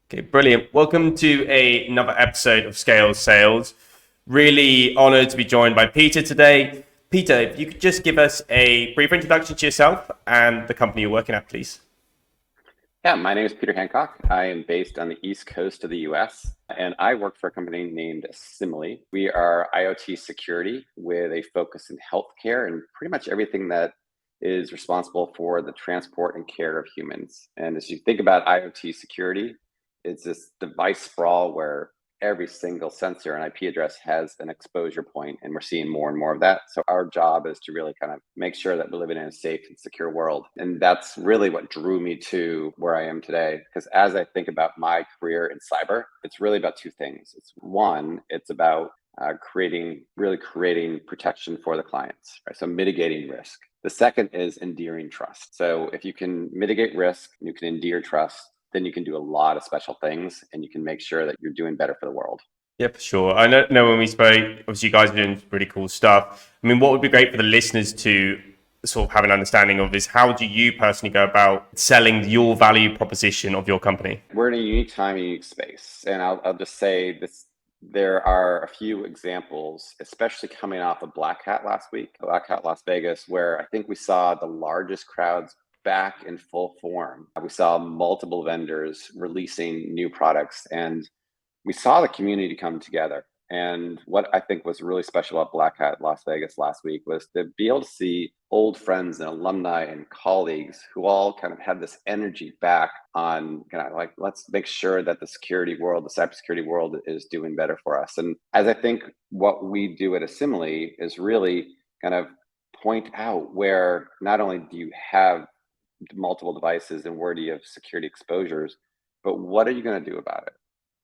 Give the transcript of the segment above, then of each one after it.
Okay, brilliant. Welcome to another episode of Scale Sales. Really honored to be joined by Peter today. Peter, if you could just give us a brief introduction to yourself and the company you're working at, please. Yeah, my name is Peter Hancock. I am based on the East Coast of the US, and I work for a company named Asimily. We are IoT security with a focus in healthcare and pretty much everything that is responsible for the transport and care of humans. And as you think about IoT security, it's this device sprawl where every single sensor and IP address has an exposure point, and we're seeing more and more of that. So our job is to really kind of make sure that we're living in a safe and secure world. And that's really what drew me to where I am today. Because as I think about my career in cyber, it's really about two things. It's one, it's about creating protection for the clients, right? So mitigating risk. The second is endearing trust. So if you can mitigate risk, you can endear trust, then you can do a lot of special things and you can make sure that you're doing better for the world. Yeah, for sure. I know when we spoke, obviously you guys are doing really cool stuff. I mean, what would be great for the listeners to sort of have an understanding of is how do you personally go about selling your value proposition of your company? We're in a unique time, a unique space. And I'll just say this, there are a few examples, especially coming off of Black Hat last week, Black Hat Las Vegas, where I think we saw the largest crowds back in full form. We saw multiple vendors releasing new products, and we saw the community come together. And what I think was really special about Black Hat Las Vegas last week was to be able to see old friends and alumni and colleagues who all kind of had this energy back on kind of like, let's make sure that the security world, the cybersecurity world is doing better for us. And as I think what we do at Asimily is really kind of point out where not only do you have multiple devices and where do you have security exposures, but what are you going to do about it?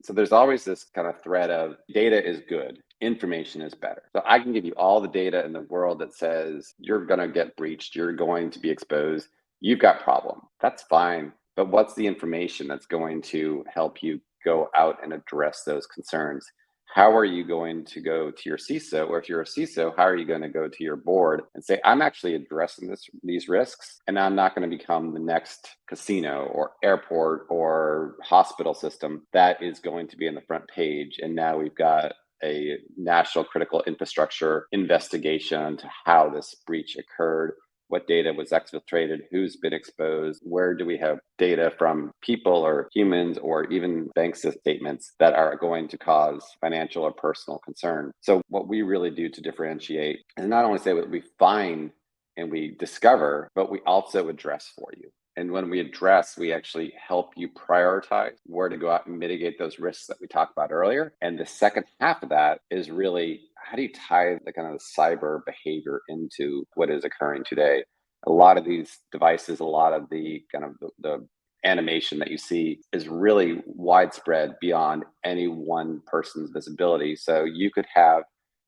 So there's always this kind of thread of data is good, information is better. So I can give you all the data in the world that says you're going to get breached, you're going to be exposed, you've got problem. That's fine. But what's the information that's going to help you go out and address those concerns? How are you going to go to your CISO? Or if you're a CISO, how are you going to go to your board and say, I'm actually addressing these risks, and I'm not going to become the next casino or airport or hospital system that is going to be in the front page. And now we've got a national critical infrastructure investigation into how this breach occurred, what data was exfiltrated, who's been exposed, where do we have data from people or humans or even bank statements that are going to cause financial or personal concern. So what we really do to differentiate is not only say what we find and we discover, but we also address for you. And when we address, we actually help you prioritize where to go out and mitigate those risks that we talked about earlier. And the second half of that is really how do you tie the kind of cyber behavior into what is occurring today? A lot of these devices, a lot of the kind of the animation that you see is really widespread beyond any one person's visibility. So you could have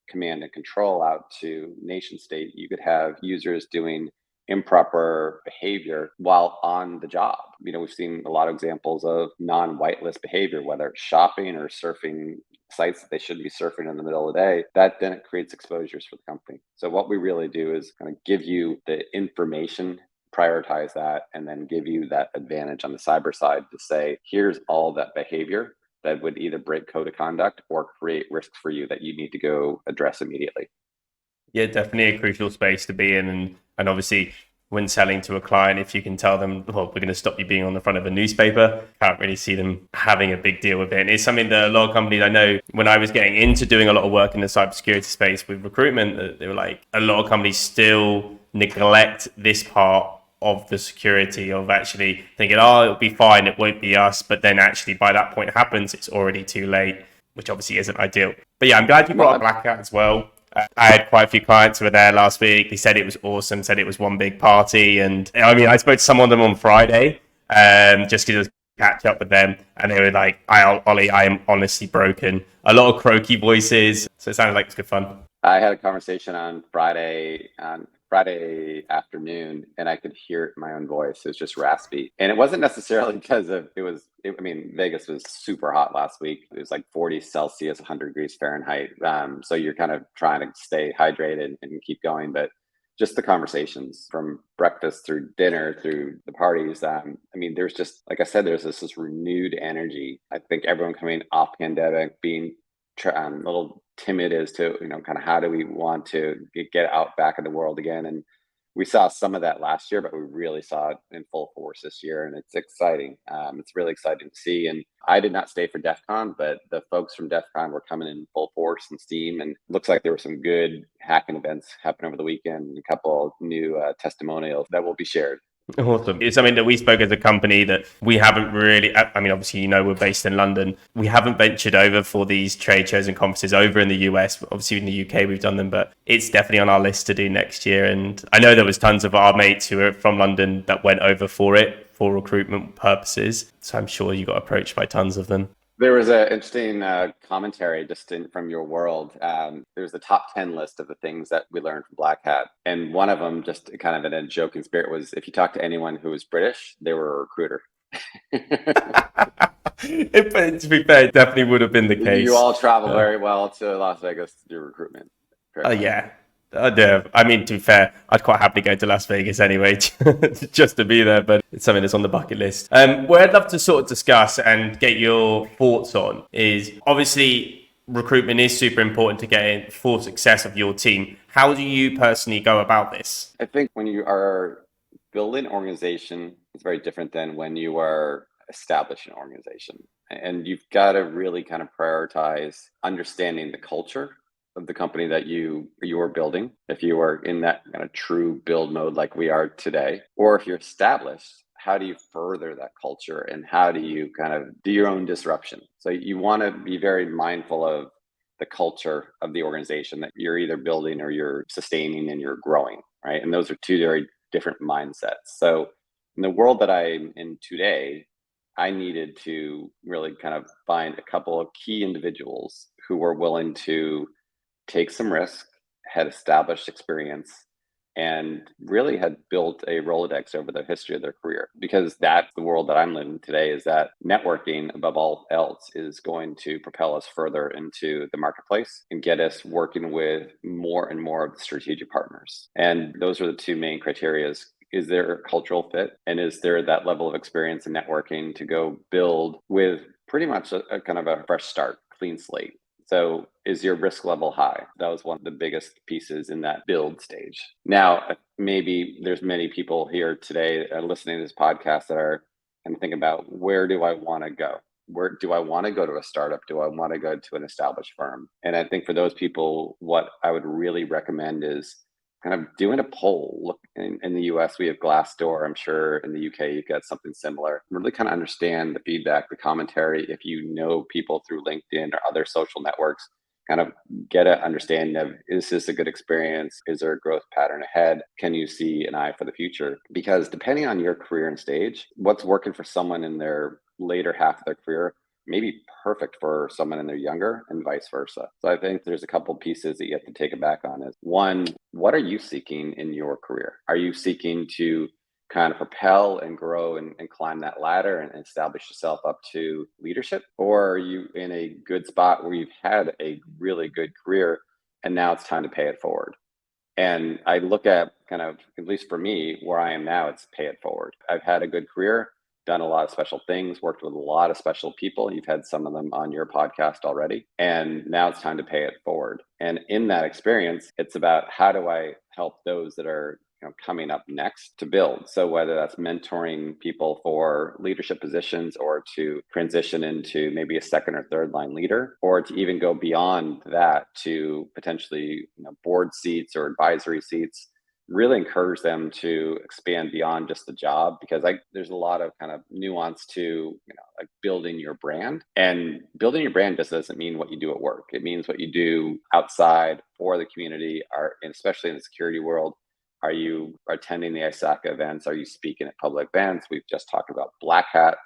command and control out to nation state. You could have users doing improper behavior while on the job. You know, we've seen a lot of examples of non-whitelist behavior, whether it's shopping or surfing sites that they shouldn't be surfing in the middle of the day. That then it creates exposures for the company. So what we really do is kind of give you the information, prioritize that, and then give you that advantage on the cyber side to say, here's all that behavior that would either break code of conduct or create risks for you that you need to go address immediately. Yeah, definitely a crucial space to be in. And obviously, when selling to a client, if you can tell them, well, we're going to stop you being on the front of a newspaper, can't really see them having a big deal with it. And it's something that a lot of companies, I know when I was getting into doing a lot of work in the cybersecurity space with recruitment, they were like, a lot of companies still neglect this part of the security of actually thinking, oh, it'll be fine, it won't be us. But then actually by that point it happens, it's already too late, which obviously isn't ideal. But yeah, I'm glad you brought up Well, Blackout as well. I had quite a few clients who were there last week. They said it was awesome, said it was one big party. And I mean, I spoke to some of them on Friday just because catch up with them. And they were like, Ollie, I am honestly broken. A lot of croaky voices. So it sounded like it was good fun. I had a conversation on Friday afternoon, and I could hear it in my own voice. It was just raspy, and it wasn't necessarily because of it was. I mean, Vegas was super hot last week. It was like 40 Celsius, 100 degrees Fahrenheit. So you're kind of trying to stay hydrated and keep going. But just the conversations from breakfast through dinner through the parties. There's just, like I said, there's this renewed energy. I think everyone coming off pandemic being a little timid as to, kind of how do we want to get out back in the world again. And we saw some of that last year, but we really saw it in full force this year, and it's exciting. It's really exciting to see. And I did not stay for DEF CON, but the folks from DEF CON were coming in full force and steam, and it looks like there were some good hacking events happening over the weekend, and a couple of new testimonials that will be shared. Awesome. It's something that we spoke as a company that we haven't really, I mean, obviously, we're based in London. We haven't ventured over for these trade shows and conferences over in the US. Obviously, in the UK, we've done them, but it's definitely on our list to do next year. And I know there was tons of our mates who are from London that went over for it for recruitment purposes. So I'm sure you got approached by tons of them. There was an interesting commentary from your world. There's the top 10 list of the things that we learned from Black Hat. And one of them, just kind of in a joking spirit, was if you talk to anyone who was British, they were a recruiter. To be fair, it definitely would have been the case. You all travel very well to Las Vegas to do recruitment. Yeah. I mean, to be fair, I'd quite happily go to Las Vegas anyway, just to be there, but it's something that's on the bucket list. What I'd love to sort of discuss and get your thoughts on is, obviously, recruitment is super important to getting full success of your team. How do you personally go about this? I think when you are building an organization, it's very different than when you are establishing an organization. And you've got to really kind of prioritize understanding the culture of the company that you are building, if you are in that kind of true build mode like we are today, or if you're established, how do you further that culture and how do you kind of do your own disruption? So you want to be very mindful of the culture of the organization that you're either building or you're sustaining and you're growing, right? And those are two very different mindsets. So in the world that I'm in today, I needed to really kind of find a couple of key individuals who were willing to take some risk, had established experience, and really had built a Rolodex over the history of their career. Because that's the world that I'm living today, is that networking above all else is going to propel us further into the marketplace and get us working with more and more of the strategic partners. And those are the two main criteria. Is there a cultural fit? And is there that level of experience in networking to go build with pretty much a kind of a fresh start, clean slate? So is your risk level high? That was one of the biggest pieces in that build stage. Now, maybe there's many people here today listening to this podcast that are kind of thinking about, where do I want to go? Where do I want to go to a startup? Do I want to go to an established firm? And I think for those people, what I would really recommend is kind of doing a poll. Look, in the US, we have Glassdoor. I'm sure in the UK, you've got something similar. Really kind of understand the feedback, the commentary. If you know people through LinkedIn or other social networks, kind of get an understanding of, is this a good experience? Is there a growth pattern ahead? Can you see an eye for the future? Because depending on your career and stage, what's working for someone in their later half of their career may be perfect for someone in their younger, and vice versa. So I think there's a couple pieces that you have to take it back on. Is one, what are you seeking in your career? Are you seeking to kind of propel and grow and climb that ladder and establish yourself up to leadership? Or are you in a good spot where you've had a really good career and now it's time to pay it forward? And I look at kind of, at least for me, where I am now, it's pay it forward. I've had a good career, done a lot of special things, worked with a lot of special people. You've had some of them on your podcast already. And now it's time to pay it forward. And in that experience, it's about, how do I help those that are coming up next to build? So whether that's mentoring people for leadership positions, or to transition into maybe a second or third line leader, or to even go beyond that to potentially board seats or advisory seats, really encourage them to expand beyond just the job. Because there's a lot of kind of nuance to like building your brand. And building your brand just doesn't mean what you do at work. It means what you do outside for the community, and especially in the security world. Are you attending the ISACA events? Are you speaking at public events? We've just talked about Black Hat,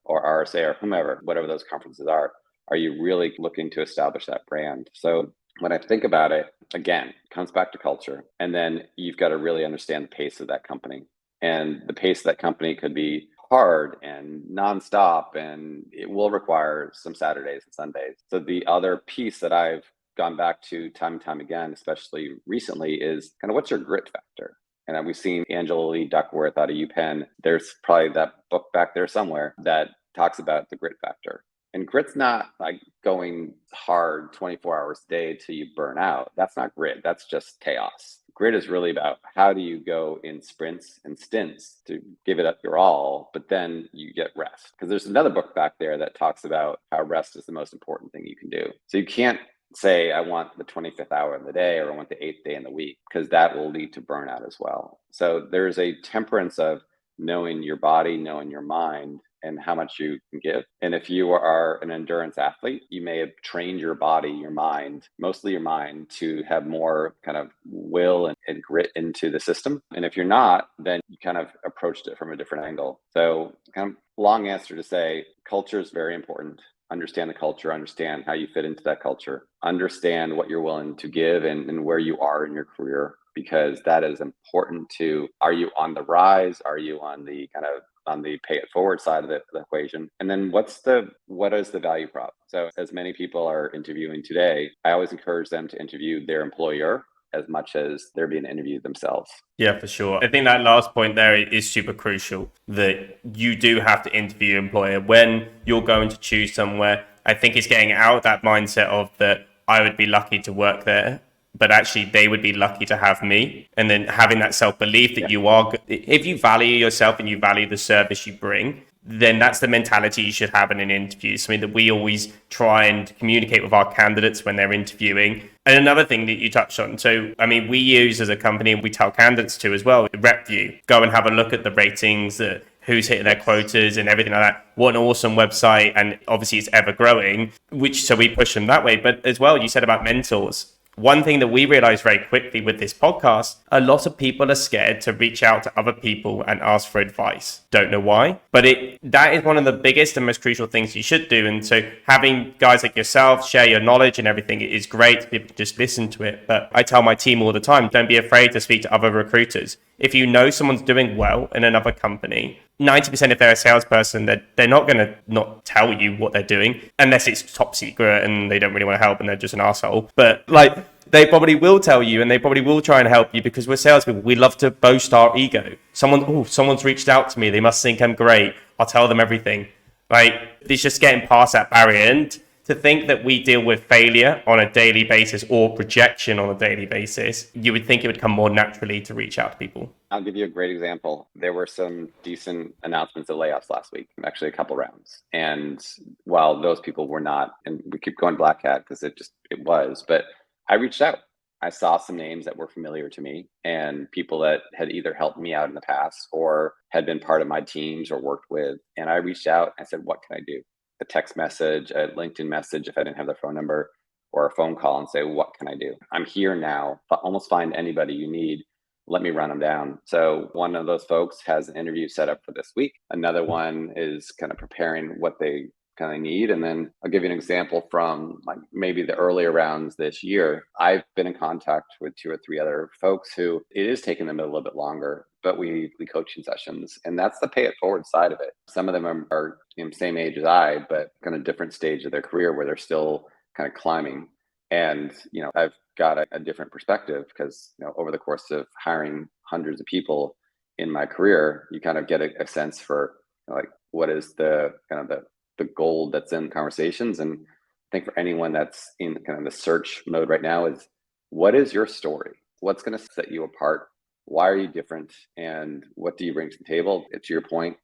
or RSA, or whomever, whatever those conferences are. Are you really looking to establish that brand? So when I think about it, again, it comes back to culture. And then you've got to really understand the pace of that company. And the pace of that company could be hard and nonstop, and it will require some Saturdays and Sundays. So the other piece that I've gone back to time and time again, especially recently, is kind of what's your grit factor? And we've seen Angela Lee Duckworth out of UPenn. There's probably that book back there somewhere that talks about the grit factor. And grit's not like going hard 24 hours a day till you burn out. That's not grit. That's just chaos. Grit is really about how do you go in sprints and stints to give it up your all, but then you get rest. Because there's another book back there that talks about how rest is the most important thing you can do. So you can't say, I want the 25th hour of the day or I want the 8th day in the week, because that will lead to burnout as well. So there's a temperance of knowing your body, knowing your mind, and how much you can give. And if you are an endurance athlete, you may have trained your body, your mind, mostly your mind, to have more kind of will and grit into the system. And if you're not, then you kind of approached it from a different angle. So kind of long answer to say, culture is very important. Understand the culture, understand how you fit into that culture, understand what you're willing to give and where you are in your career, because that is important to, are you on the rise? Are you on the kind of on the pay it forward side of the equation? And then what is the value prop? So as many people are interviewing today, I always encourage them to interview their employer as much as they're being interviewed themselves. Yeah, for sure. I think that last point there is super crucial, that you do have to interview your employer when you're going to choose somewhere. I think it's getting out of that mindset of that I would be lucky to work there, but actually they would be lucky to have me. And then having that self-belief that you are, if you value yourself and you value the service you bring, then that's the mentality you should have in an interview. Something that we always try and communicate with our candidates when they're interviewing. And another thing that you touched on, so I mean, we use as a company, and we tell candidates to as well, RepView, go and have a look at the ratings, who's hitting their quotas and everything like that. What an awesome website, and obviously it's ever growing, so we push them that way. But as well, you said about mentors. One thing that we realized very quickly with this podcast, a lot of people are scared to reach out to other people and ask for advice. Don't know why, but that is one of the biggest and most crucial things you should do. And so having guys like yourself share your knowledge and everything is great. People just listen to it. But I tell my team all the time, don't be afraid to speak to other recruiters. If you know someone's doing well in another company, 90% if they're a salesperson, they're not going to not tell you what they're doing unless it's top secret and they don't really want to help and they're just an asshole. But like, they probably will tell you and they probably will try and help you, because we're salespeople. We love to boast our ego. Someone's reached out to me. They must think I'm great. I'll tell them everything. Like, it's just getting past that barrier. And to think that we deal with failure on a daily basis or rejection on a daily basis, you would think it would come more naturally to reach out to people. I'll give you a great example. There were some decent announcements of layoffs last week, actually a couple rounds. And while those people were not, and we keep going Black Hat because it was, but I reached out. I saw some names that were familiar to me and people that had either helped me out in the past or had been part of my teams or worked with. And I reached out and said, what can I do? A text message, a LinkedIn message if I didn't have their phone number, or a phone call and say, what can I do? I'm here now. Almost find anybody you need. Let me run them down. So one of those folks has an interview set up for this week. Another one is kind of preparing what they kind of need. And then I'll give you an example from like maybe the earlier rounds this year. I've been in contact with 2 or 3 other folks who it is taking them a little bit longer, but weekly coaching sessions. And that's the pay it forward side of it. Some of them are in the same age as I, but kind of different stage of their career where they're still kind of climbing. And, I've got a different perspective because, over the course of hiring hundreds of people in my career, you kind of get a sense for like, what is the kind of the gold that's in conversations. And I think for anyone that's in kind of the search mode right now is, what is your story? What's going to set you apart? Why are you different? And what do you bring to the table? To your point,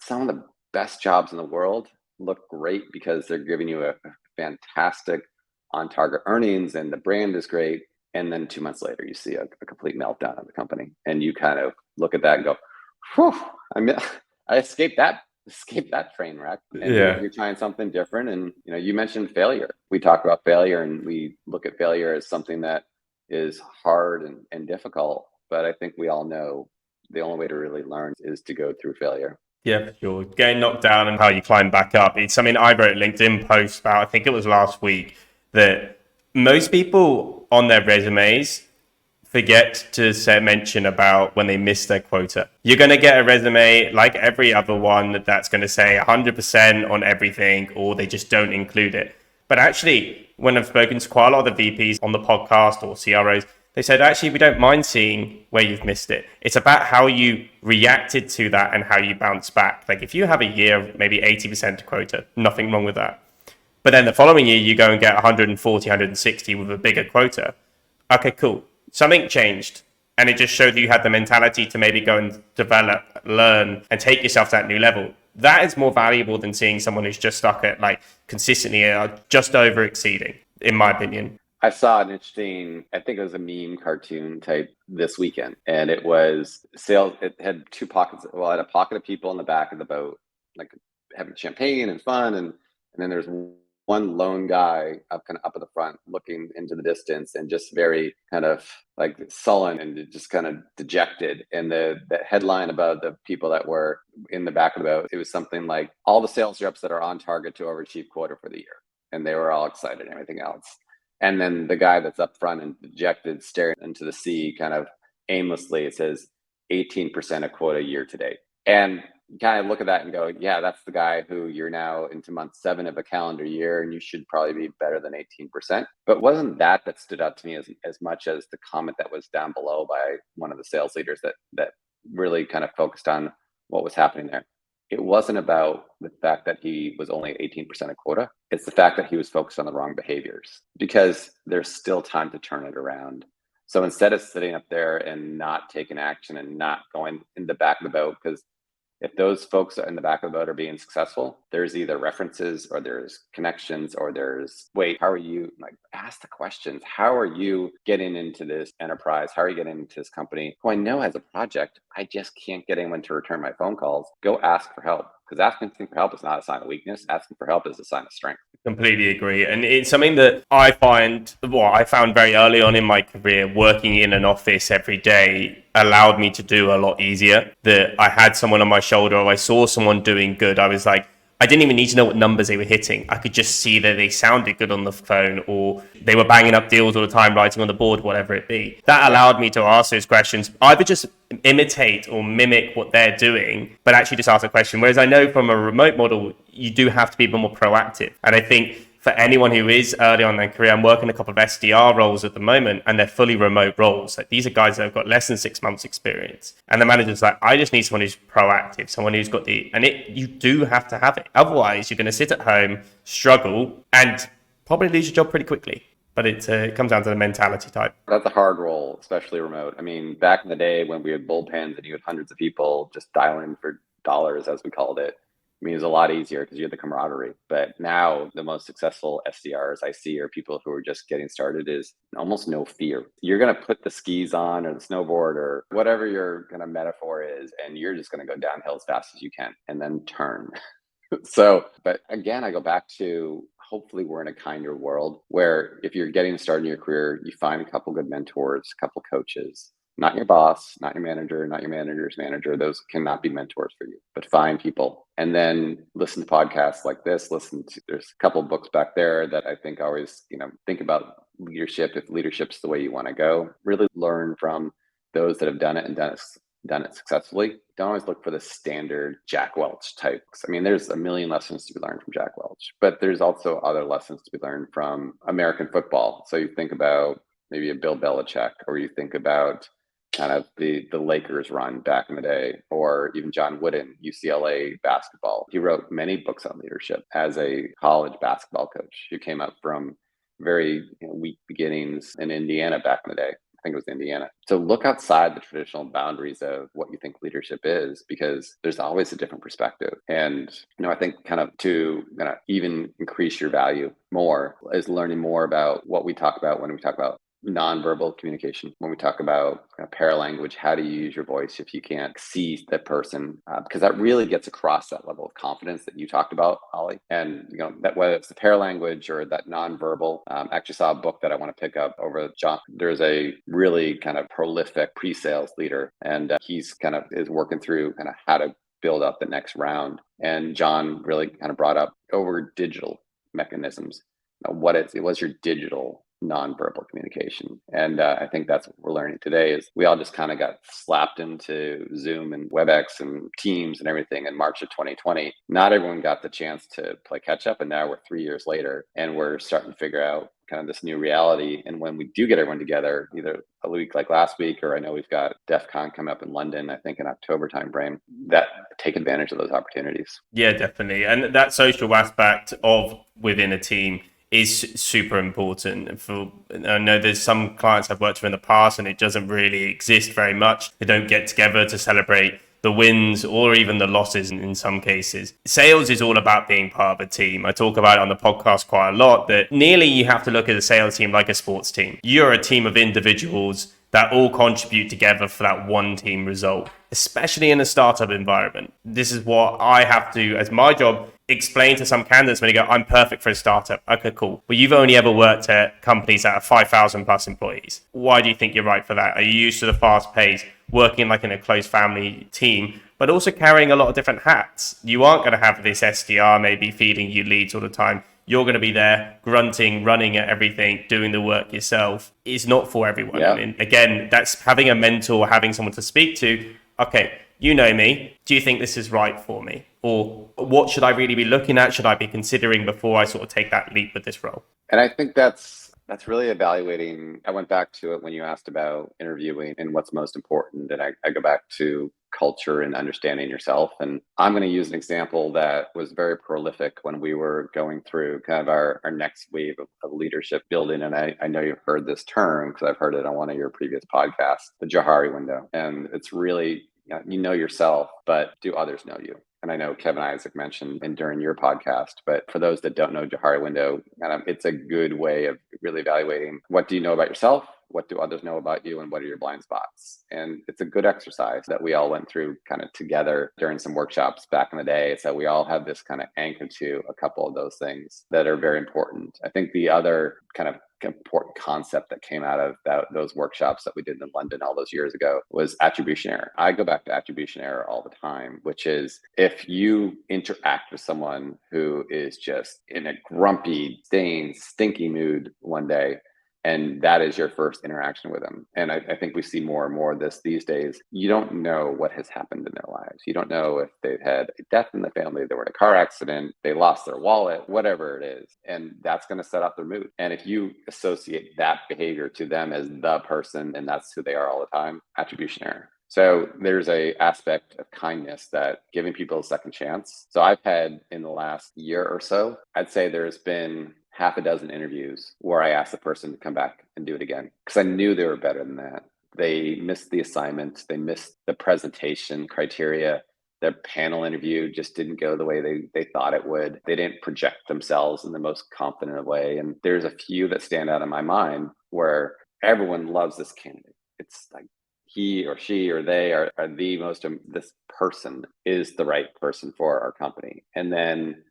some of the best jobs in the world look great because they're giving you a fantastic on-target earnings and the brand is great. And then 2 months later, you see a complete meltdown of the company. And you kind of look at that and go, whew, I escaped that train wreck. And you're trying something different. And, you mentioned failure. We talk about failure and we look at failure as something that is hard and difficult. But I think we all know the only way to really learn is to go through failure. Yeah, for sure. Getting knocked down and how you climb back up. It's something I wrote a LinkedIn post about, I think it was last week, that most people on their resumes forget to mention about when they miss their quota. You're going to get a resume like every other one that's going to say 100% on everything, or they just don't include it. But actually, when I've spoken to quite a lot of the VPs on the podcast or CROs, they said, actually, we don't mind seeing where you've missed it. It's about how you reacted to that and how you bounce back. Like if you have a year of maybe 80% quota, nothing wrong with that. But then the following year, you go and get 140, 160 with a bigger quota. Okay, cool. Something changed. And it just showed that you had the mentality to maybe go and develop, learn, and take yourself to that new level. That is more valuable than seeing someone who's just stuck at like consistently just over exceeding, in my opinion. I saw an interesting, I think it was a meme cartoon type this weekend, and it was sales. It had two pockets. Well, it had a pocket of people in the back of the boat, like having champagne and fun, and then there's one lone guy up kind of up at the front, looking into the distance, and just very kind of like sullen and just kind of dejected. And the headline about the people that were in the back of the boat, it was something like all the sales reps that are on target to overachieve quota for the year, and they were all excited and everything else. And then the guy that's up front and dejected, staring into the sea, kind of aimlessly, it says 18% of quota year to date. And you kind of look at that and go, yeah, that's the guy who you're now into month 7 of a calendar year, and you should probably be better than 18%. But wasn't that stood out to me as much as the comment that was down below by one of the sales leaders that really kind of focused on what was happening there. It wasn't about the fact that he was only 18% of quota. It's the fact that he was focused on the wrong behaviors, because there's still time to turn it around. So instead of sitting up there and not taking action and not going in the back of the boat, because if those folks in the back of the boat are being successful, there's either references or there's connections or there's, wait, how are you, like, ask the questions. How are you getting into this enterprise? How are you getting into this company who I know has a project? I just can't get anyone to return my phone calls. Go ask for help, because asking for help is not a sign of weakness. Asking for help is a sign of strength. Completely agree. And it's something that I found very early on in my career, working in an office every day allowed me to do a lot easier. That I had someone on my shoulder, or I saw someone doing good. I was like, I didn't even need to know what numbers they were hitting. I could just see that they sounded good on the phone, or they were banging up deals all the time, writing on the board, whatever it be. That allowed me to ask those questions, either just imitate or mimic what they're doing, but actually just ask a question. Whereas I know from a remote model, you do have to be a bit more proactive. And I think for anyone who is early on in their career, I'm working a couple of SDR roles at the moment, and they're fully remote roles. Like, these are guys that have got less than 6 months experience. And the manager's like, I just need someone who's proactive, someone who's got you do have to have it. Otherwise, you're going to sit at home, struggle, and probably lose your job pretty quickly. But it comes down to the mentality type. That's a hard role, especially remote. I mean, back in the day when we had bullpens and you had hundreds of people just dialing for dollars, as we called it, I mean, it was a lot easier because you had the camaraderie. But now the most successful SDRs I see are people who are just getting started, is almost no fear. You're going to put the skis on or the snowboard or whatever your kind of metaphor is, and you're just going to go downhill as fast as you can and then turn. So, but again, I go back to, hopefully we're in a kinder world where if you're getting started in your career, you find a couple good mentors, a couple coaches. Not your boss, not your manager, not your manager's manager. Those cannot be mentors for you, but find people and then listen to podcasts like this. There's a couple of books back there that I think always, think about leadership. If leadership's the way you want to go, really learn from those that have done it and done it successfully. Don't always look for the standard Jack Welch types. I mean, there's a million lessons to be learned from Jack Welch, but there's also other lessons to be learned from American football. So you think about maybe a Bill Belichick, or you think about kind of the Lakers run back in the day, or even John Wooden, UCLA basketball. He wrote many books on leadership as a college basketball coach who came up from very weak beginnings in Indiana back in the day. I think it was Indiana. So look outside the traditional boundaries of what you think leadership is, because there's always a different perspective. And, I think kind of to even increase your value more is learning more about what we talk about when we talk about nonverbal communication. When we talk about paralanguage, how do you use your voice if you can't see the person? Because that really gets across that level of confidence that you talked about, Ollie. And that whether it's the paralanguage or that nonverbal. I actually saw a book that I want to pick up over John. There's a really kind of prolific pre-sales leader, and he's kind of is working through kind of how to build up the next round. And John really kind of brought up over digital mechanisms. What is your digital nonverbal communication. And I think that's what we're learning today is we all just kind of got slapped into Zoom and WebEx and Teams and everything in March of 2020. Not everyone got the chance to play catch up. And now we're 3 years later and we're starting to figure out kind of this new reality. And when we do get everyone together, either a week like last week, or I know we've got DEF CON coming up in London, I think in October timeframe, that take advantage of those opportunities. Yeah, definitely. And that social aspect of within a team is super important. I know there's some clients I've worked with in the past and it doesn't really exist very much. They don't get together to celebrate the wins or even the losses in some cases. Sales is all about being part of a team. I talk about it on the podcast quite a lot that nearly you have to look at a sales team like a sports team. You're a team of individuals that all contribute together for that one team result, especially in a startup environment. This is what I have to, as my job, explain to some candidates when they go, I'm perfect for a startup. Okay, cool. Well, you've only ever worked at companies that have 5,000 plus employees. Why do you think you're right for that? Are you used to the fast pace, working like in a close family team, but also carrying a lot of different hats? You aren't going to have this SDR maybe feeding you leads all the time. You're going to be there grunting, running at everything, doing the work yourself. It's not for everyone. Yeah. And again, that's having a mentor, having someone to speak to. Okay, you know me. Do you think this is right for me? Or what should I really be looking at? Should I be considering before I sort of take that leap with this role? And I think that's really evaluating. I went back to it when you asked about interviewing and what's most important. And I go back to culture and understanding yourself. And I'm going to use an example that was very prolific when we were going through kind of our next wave of leadership building. And I know you've heard this term because I've heard it on one of your previous podcasts, the Johari window. And it's really, you know yourself, but do others know you? And I know Kevin Isaac mentioned and during your podcast, but for those that don't know Johari window, it's a good way of really evaluating what do you know about yourself, what do others know about you, and what are your blind spots? And it's a good exercise that we all went through kind of together during some workshops back in the day. So we all have this kind of anchor to a couple of those things that are very important. I think the other kind of important concept that came out of those workshops that we did in London all those years ago was attribution error. I go back to attribution error all the time, which is if you interact with someone who is just in a grumpy, stained, stinky mood one day, and that is your first interaction with them. And I think we see more and more of this these days. You don't know what has happened in their lives. You don't know if they've had a death in the family, they were in a car accident, they lost their wallet, whatever it is. And that's going to set off their mood. And if you associate that behavior to them as the person, and that's who they are all the time, attribution error. So there's a aspect of kindness that giving people a second chance. So I've had in the last year or so, I'd say there's been half a dozen interviews where I asked the person to come back and do it again because I knew they were better than that. They missed the assignment. They missed the presentation criteria. Their panel interview just didn't go the way they thought it would. They didn't project themselves in the most confident way. And there's a few that stand out in my mind where everyone loves this candidate. It's like he or she or they are the most, this person is the right person for our company. And then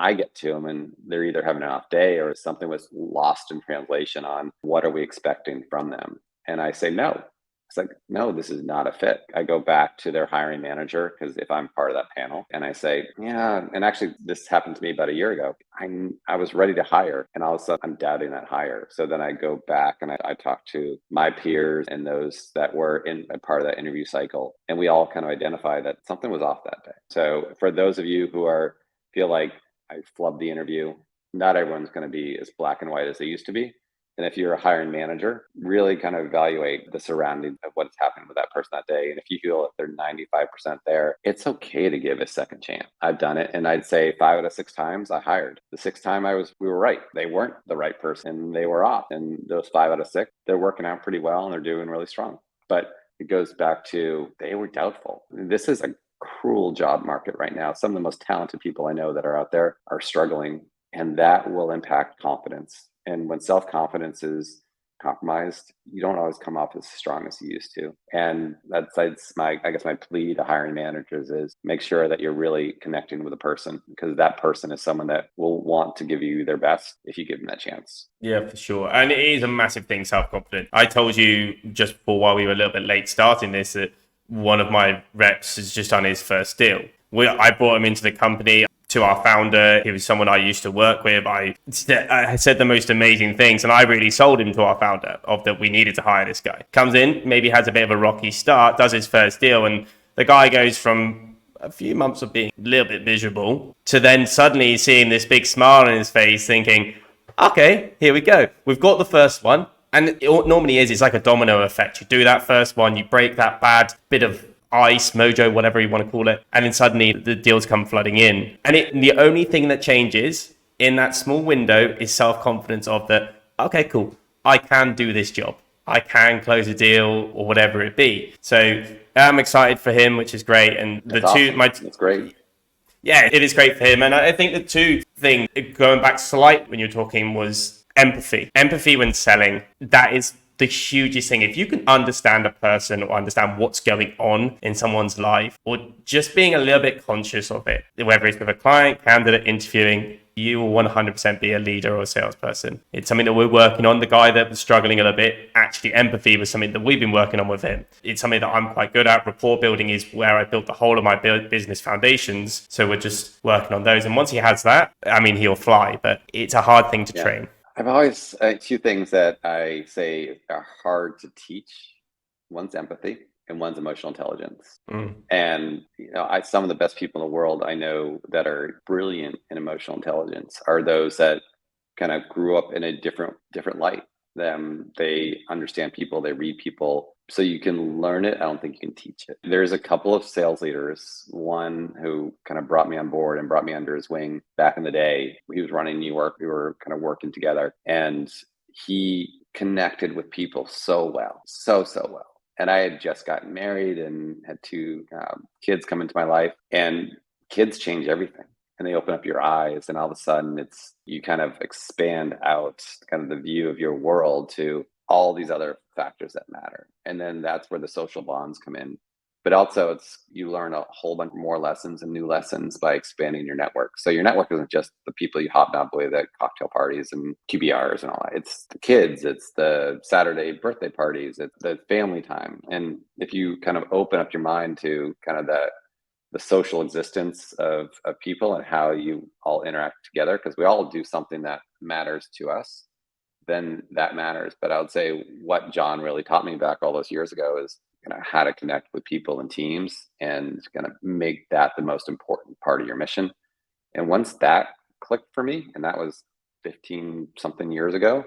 I get to them and they're either having an off day or something was lost in translation on what are we expecting from them. And I say, no. It's like, no, this is not a fit. I go back to their hiring manager because if I'm part of that panel and I say, yeah, and actually this happened to me about a year ago. I was ready to hire and all of a sudden I'm doubting that hire. So then I go back and I talk to my peers and those that were in a part of that interview cycle. And we all kind of identify that something was off that day. So for those of you who feel like I flubbed the interview, not everyone's going to be as black and white as they used to be. And if you're a hiring manager, really kind of evaluate the surroundings of what's happening with that person that day. And if you feel that they're 95% there, it's okay to give a second chance. I've done it. And I'd say 5 out of 6 times I hired. The 6th time we were right. They weren't the right person. They were off. And those 5 out of 6, they're working out pretty well and they're doing really strong. But it goes back to they were doubtful. This is a cruel job market right now. Some of the most talented people I know that are out there are struggling, and that will impact confidence. And when self-confidence is compromised, you don't always come off as strong as you used to. And that's my plea to hiring managers is make sure that you're really connecting with a person because that person is someone that will want to give you their best if you give them that chance. Yeah, for sure. And it is a massive thing, self-confidence. I told you just before while we were a little bit late starting this that one of my reps is just on his first deal. I brought him into the company. to our founder. He was someone I used to work with. I said the most amazing things, and I really sold him to our founder of that we needed to hire this guy. Comes in, maybe has a bit of a rocky start, does his first deal, and the guy goes from a few months of being a little bit miserable to then suddenly seeing this big smile on his face, thinking, okay, here we go. We've got the first one. And it normally is, it's like a domino effect. You do that first one, you break that bad bit of ice, mojo, whatever you want to call it, and then suddenly the deals come flooding in. And the only thing that changes in that small window is self-confidence of that, okay, cool, I can do this job. I can close a deal or whatever it be. So I'm excited for him, which is great. And That's great. Yeah, it is great for him. And I think the two thing, going back slight when you're talking, was empathy. Empathy when selling, that is the hugest thing. If you can understand a person or understand what's going on in someone's life, or just being a little bit conscious of it, whether it's with a client, candidate, interviewing, you will 100% be a leader or a salesperson. It's something that we're working on. The guy that was struggling a little bit, actually empathy was something that we've been working on with him. It's something that I'm quite good at. Rapport building is where I built the whole of my business foundations. So we're just working on those. And once he has that, I mean, he'll fly, but it's a hard thing to train. I've always, two things that I say are hard to teach. One's empathy and one's emotional intelligence. And some of the best people in the world I know that are brilliant in emotional intelligence are those that kind of grew up in a different light. They understand people, they read people. So you can learn it. I don't think you can teach it. There's a couple of sales leaders, one who kind of brought me on board and brought me under his wing back in the day. He was running New York. We were kind of working together, and he connected with people so well, so well. And I had just gotten married and had two kids come into my life, and kids change everything. And they open up your eyes, and all of a sudden you kind of expand out kind of the view of your world to all these other factors that matter. And then that's where the social bonds come in. But also you learn a whole bunch more lessons and new lessons by expanding your network. So your network isn't just the people you hobnob with at cocktail parties and QBRs and all that. It's the kids, it's the Saturday birthday parties, it's the family time. And if you kind of open up your mind to kind of the social existence of people and how you all interact together, because we all do something that matters to us, then that matters. But I would say what John really taught me back all those years ago is how to connect with people and teams and kind of make that the most important part of your mission. And once that clicked for me, and that was 15 something years ago,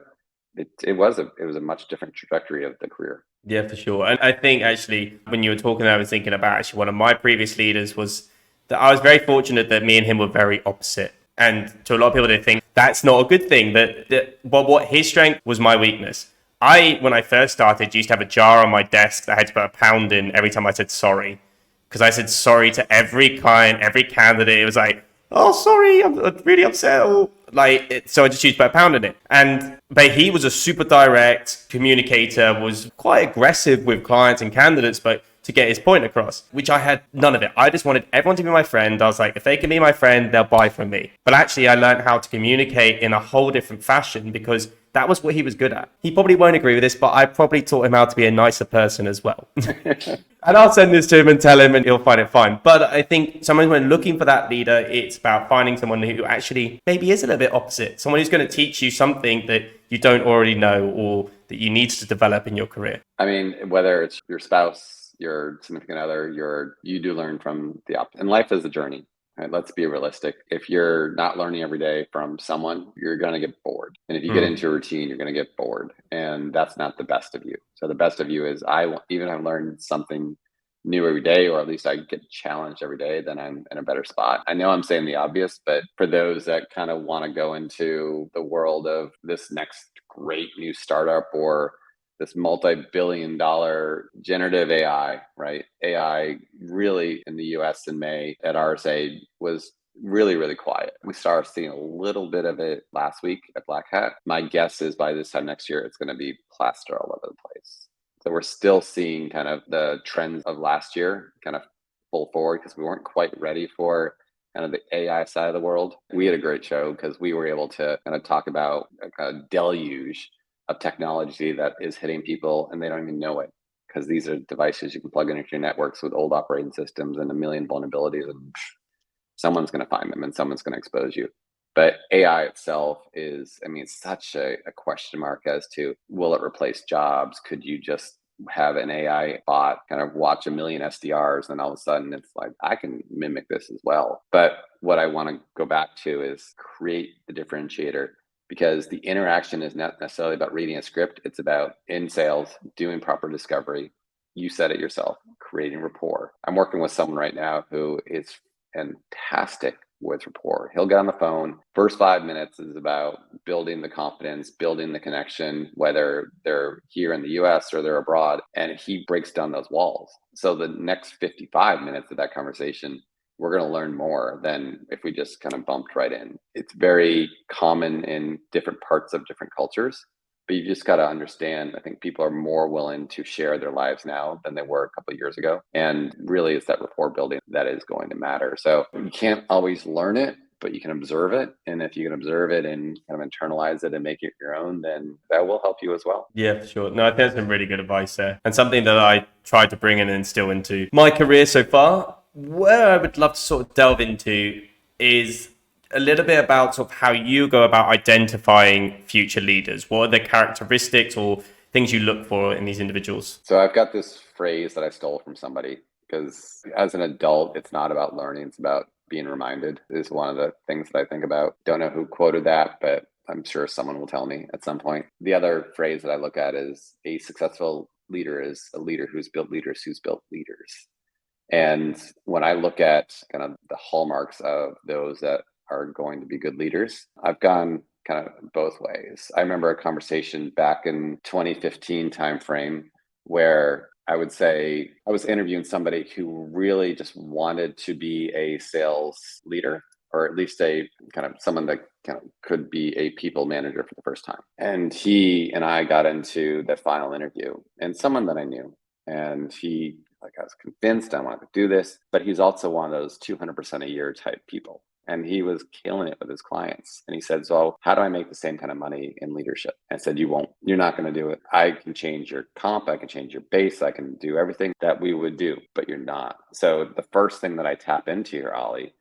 it was a much different trajectory of the career. Yeah, for sure. And I think actually when you were talking, I was thinking about actually one of my previous leaders was that I was very fortunate that me and him were very opposite. And to a lot of people, they think that's not a good thing. But what his strength was my weakness. When I first started, used to have a jar on my desk that I had to put a pound in every time I said sorry. Because I said sorry to every client, every candidate. It was like, oh, sorry, I'm really upset. So I just used to put a pound in it. But he was a super direct communicator, was quite aggressive with clients and candidates, but to get his point across, which I had none of it. I just wanted everyone to be my friend. I was like, if they can be my friend, they'll buy from me. But actually, I learned how to communicate in a whole different fashion because that was what he was good at. He probably won't agree with this, but I probably taught him how to be a nicer person as well. And I'll send this to him and tell him and he'll find it fine. But I think someone when looking for that leader, it's about finding someone who actually maybe is a little bit opposite. Someone who's going to teach you something that you don't already know or that you need to develop in your career. I mean, whether it's your spouse, your significant other, you do learn from the opposite. And life is a journey. Right, let's be realistic. If you're not learning every day from someone, you're going to get bored. And if you get into a routine, you're going to get bored. And that's not the best of you. So the best of you is even if I've learned something new every day, or at least I get challenged every day, then I'm in a better spot. I know I'm saying the obvious, but for those that kind of want to go into the world of this next great new startup or this multi-billion-dollar generative AI, right? AI really in the US in May at RSA was really, really quiet. We started seeing a little bit of it last week at Black Hat. My guess is by this time next year, it's going to be plaster all over the place. So we're still seeing kind of the trends of last year kind of pull forward because we weren't quite ready for kind of the AI side of the world. We had a great show because we were able to kind of talk about a kind of deluge of technology that is hitting people and they don't even know it because these are devices you can plug into your networks with old operating systems and a million vulnerabilities and Someone's going to find them and someone's going to expose you. But AI itself is, I mean, it's such a question mark as to, will it replace jobs? Could you just have an AI bot kind of watch a million SDRs and all of a sudden it's like, I can mimic this as well. But what I want to go back to is create the differentiator, because the interaction is not necessarily about reading a script. It's about, in sales, doing proper discovery. You said it yourself, creating rapport. I'm working with someone right now who is fantastic with rapport. He'll get on the phone. First 5 minutes is about building the confidence, building the connection, whether they're here in the US or they're abroad, and he breaks down those walls. So the next 55 minutes of that conversation, we're going to learn more than if we just kind of bumped right in. It's very common in different parts of different cultures, but you just got to understand, I think people are more willing to share their lives now than they were a couple of years ago. And really, it's that rapport building that is going to matter. So you can't always learn it, but you can observe it. And if you can observe it and kind of internalize it and make it your own, then that will help you as well. Yeah, for sure. No, I think that's some really good advice there. And something that I tried to bring in and instill into my career so far. Where I would love to sort of delve into is a little bit about sort of how you go about identifying future leaders. What are the characteristics or things you look for in these individuals? So I've got this phrase that I stole from somebody, because as an adult, it's not about learning, it's about being reminded, is one of the things that I think about. Don't know who quoted that, but I'm sure someone will tell me at some point. The other phrase that I look at is, a successful leader is a leader who's built leaders who's built leaders. And when I look at kind of the hallmarks of those that are going to be good leaders, I've gone kind of both ways. I remember a conversation back in 2015 timeframe where I would say I was interviewing somebody who really just wanted to be a sales leader, or at least a kind of someone that kind of could be a people manager for the first time. And he and I got into the final interview, and someone that I knew, and he, like, I was convinced I wanted to do this, but he's also one of those 200% a year type people. And he was killing it with his clients. And he said, so how do I make the same kind of money in leadership? I said, you won't. You're not going to do it. I can change your comp. I can change your base. I can do everything that we would do, but you're not. So the first thing that I tap into here, Ollie,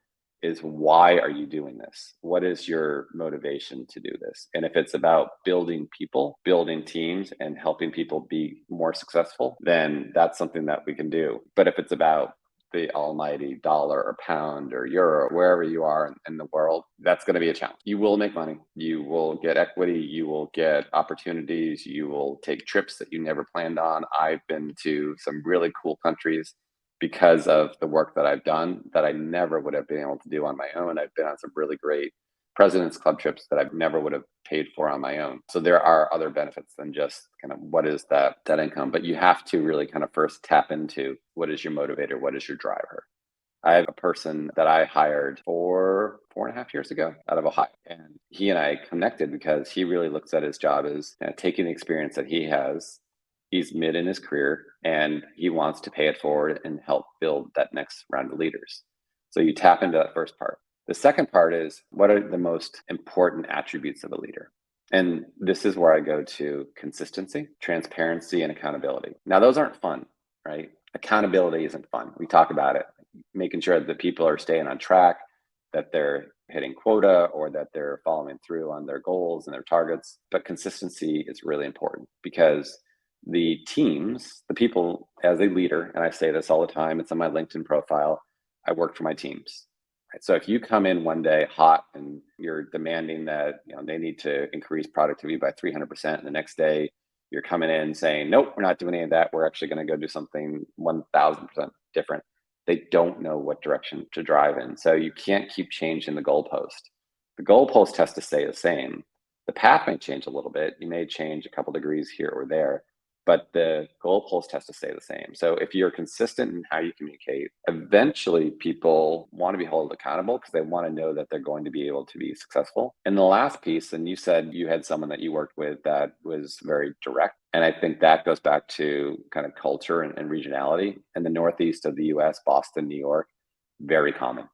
is, why are you doing this? What is your motivation to do this? And if it's about building people, building teams, and helping people be more successful, then that's something that we can do. But if it's about the almighty dollar or pound or euro, wherever you are in the world, that's going to be a challenge. You will make money. You will get equity. You will get opportunities. You will take trips that you never planned on. I've been to some really cool countries because of the work that I've done that I never would have been able to do on my own. I've been on some really great President's Club trips that I never would have paid for on my own. So there are other benefits than just kind of what is that income, but you have to really kind of first tap into, what is your motivator? What is your driver? I have a person that I hired 4.5 years ago out of Ohio, and he and I connected because he really looks at his job as taking the experience that he has. He's mid in his career and he wants to pay it forward and help build that next round of leaders. So you tap into that first part. The second part is, what are the most important attributes of a leader? And this is where I go to consistency, transparency, and accountability. Now, those aren't fun, right? Accountability isn't fun. We talk about it, making sure that people are staying on track, that they're hitting quota, or that they're following through on their goals and their targets. But consistency is really important, because the teams, the people, as a leader, and I say this all the time, it's on my LinkedIn profile, I work for my teams. Right? So if you come in one day hot and you're demanding that they need to increase productivity by 300%, and the next day you're coming in saying, nope, we're not doing any of that, we're actually going to go do something 1000% different, they don't know what direction to drive in. So you can't keep changing the goalpost. The goalpost has to stay the same. The path may change a little bit. You may change a couple degrees here or there, but the goalpost has to stay the same. So if you're consistent in how you communicate, eventually people want to be held accountable because they want to know that they're going to be able to be successful. And the last piece, and you said you had someone that you worked with that was very direct. And I think that goes back to kind of culture and regionality. In the Northeast of the US, Boston, New York, very common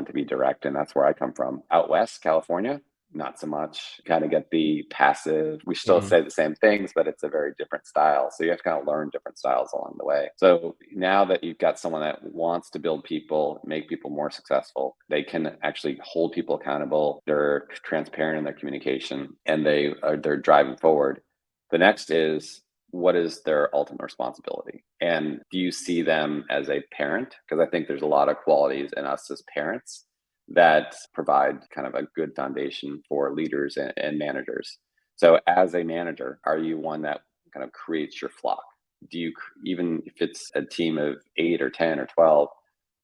to be direct. And that's where I come from. Out West, California, not so much. Kind of get the passive. We still Mm, say the same things, but it's a very different style. So you have to kind of learn different styles along the way. So now that you've got someone that wants to build people, make people more successful, they can actually hold people accountable. They're transparent in their communication, and they're driving forward. The next is, what is their ultimate responsibility? And do you see them as a parent? Because I think there's a lot of qualities in us as parents that provide kind of a good foundation for leaders and managers. So, as a manager, are you one that kind of creates your flock? Do you, even if it's a team of 8 or 10 or 12,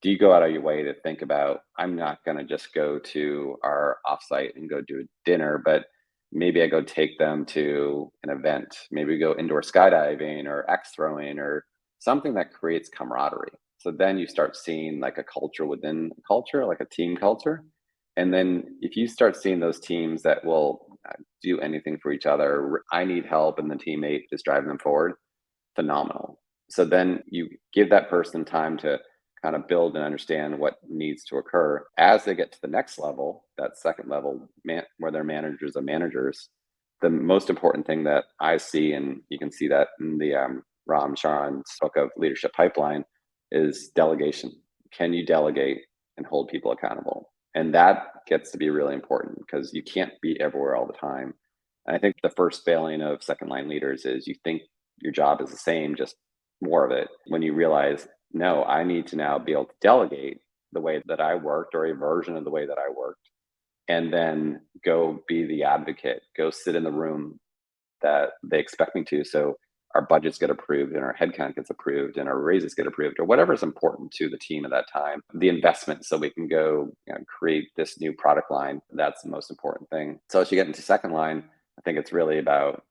do you go out of your way to think about, I'm not going to just go to our offsite and go do a dinner, but maybe I go take them to an event, maybe go indoor skydiving or X throwing or something that creates camaraderie. So then you start seeing like a culture within a culture, like a team culture. And then if you start seeing those teams that will do anything for each other, I need help, and the teammate is driving them forward, phenomenal. So then you give that person time to kind of build and understand what needs to occur. As they get to the next level, that second level, where they're managers of managers, the most important thing that I see, and you can see that in the Ram Charan's book of Leadership Pipeline, is delegation. Can you delegate and hold people accountable? And that gets to be really important because you can't be everywhere all the time. And I think the first failing of second line leaders is you think your job is the same, just more of it. When you realize, no, I need to now be able to delegate the way that I worked, or a version of the way that I worked, and then go be the advocate, go sit in the room that they expect me to. So our budgets get approved and our headcount gets approved and our raises get approved, or whatever is important to the team at that time. The investment, so we can go, create this new product line. That's the most important thing. So as you get into second line, I think it's really about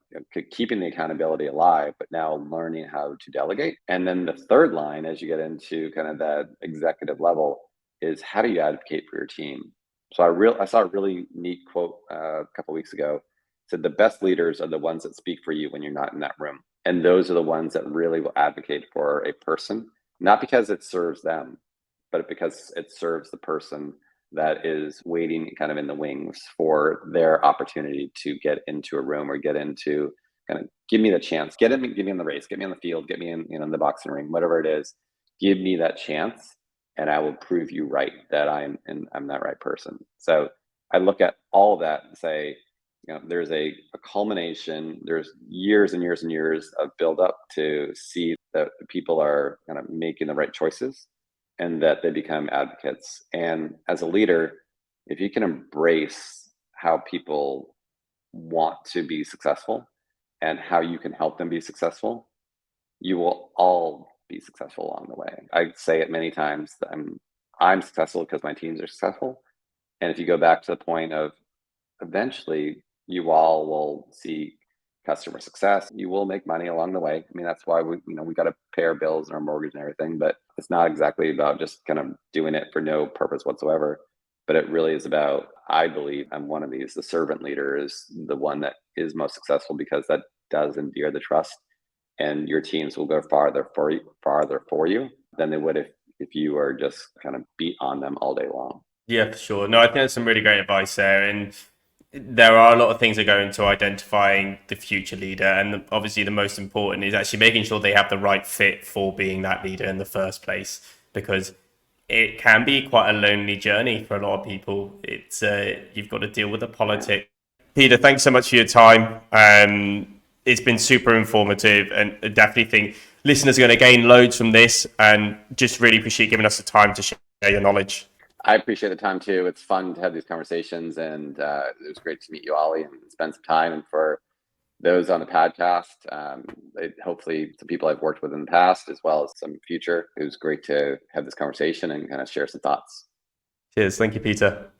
keeping the accountability alive, but now learning how to delegate. And then the third line, as you get into kind of that executive level, is how do you advocate for your team? So I saw a really neat quote a couple weeks ago. It said the best leaders are the ones that speak for you when you're not in that room, and those are the ones that really will advocate for a person, not because it serves them, but because it serves the person that is waiting kind of in the wings for their opportunity to get into a room or get into, kind of give me the chance, get me in the race, get me on the field, get me in the boxing ring, whatever it is, give me that chance, and I will prove you right that I'm that right person. So I look at all of that and say, there's a culmination. There's years and years and years of build up to see that the people are kind of making the right choices and that they become advocates. And as a leader, if you can embrace how people want to be successful and how you can help them be successful, you will all be successful along the way. I say it many times that I'm successful because my teams are successful. And if you go back to the point of, eventually you all will see customer success, you will make money along the way. I mean, that's why we got to pay our bills and our mortgage and everything, but it's not exactly about just kind of doing it for no purpose whatsoever. But it really is about, I believe I'm one of these, the servant leader is the one that is most successful because that does endear the trust, and your teams will go farther for you than they would if you are just kind of beat on them all day long. yeah, for sure. No, I think that's some really great advice there. And there are a lot of things that go into identifying the future leader. And obviously, the most important is actually making sure they have the right fit for being that leader in the first place, because it can be quite a lonely journey for a lot of people. It's you've got to deal with the Yeah. politics. Peter, thanks so much for your time. It's been super informative, and I definitely think listeners are going to gain loads from this. And just really appreciate giving us the time to share your knowledge. I appreciate the time too. It's fun to have these conversations, and it was great to meet you, Ollie, and spend some time. And for those on the podcast, hopefully some people I've worked with in the past, as well as some future. It was great to have this conversation and kind of share some thoughts. Cheers. Thank you, Peter.